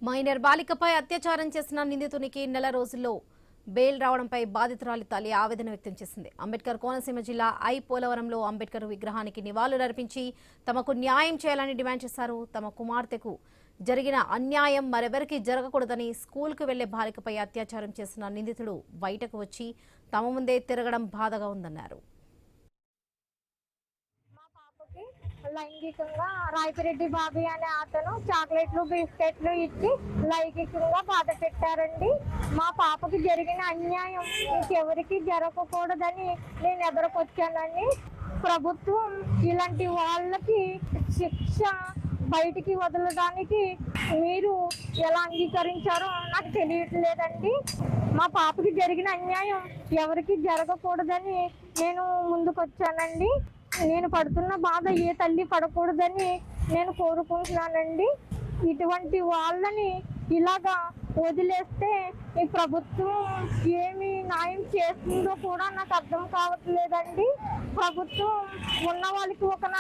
Minor బాలికపై అత్యాచారం చేసిన నిందితునికి నెల రోజుల్లో బెయిల్ రావడంపై బాధితురాలి తల్లి ఆవేదన వ్యక్తం చేసింది. అంబేద్కర్ కోనసీమ జిల్లా పోలవరంలో అంబేద్కర్ విగ్రహానికి నివాళులర్పించి తమకు న్యాయం చేయాలని డిమాండ్ చేశారు. తమ కుమార్తెకు జరిగిన అన్యాయం మరెవరికి జరగకూడదని స్కూల్కు వెళ్లే బాలికపై అత్యాచారం చేసిన నిందితుడు బయటకు వచ్చి తమ ముందే తిరగడం బాధగా ఉందన్నారు. లైంగికంగా రాయపిరెడ్డి బాబీ అనే అతను చాక్లెట్లు బిస్కెట్లు ఇచ్చి లైంగికంగా బాధ పెట్టారండి. మా పాపకి జరిగిన అన్యాయం ఇంకెవరికి జరగకూడదని నేను ఎదురుకొచ్చానండి. ప్రభుత్వం ఇలాంటి వాళ్ళకి శిక్ష బయటికి వదలడానికి మీరు ఎలా అంగీకరించారో నాకు తెలియట్లేదండి. మా పాపకి జరిగిన అన్యాయం ఎవరికి జరగకూడదని నేను ముందుకొచ్చానండి. నేను పడుతున్న బాధ ఏ తల్లి పడకూడదని నేను కోరుకుంటున్నానండి. ఇటువంటి వాళ్ళని ఇలాగా వదిలేస్తే ఈ ప్రభుత్వం ఏమి న్యాయం చేస్తుందో కూడా నాకు అర్థం కావట్లేదండి. ప్రభుత్వం ఉన్న వాళ్ళకి ఒక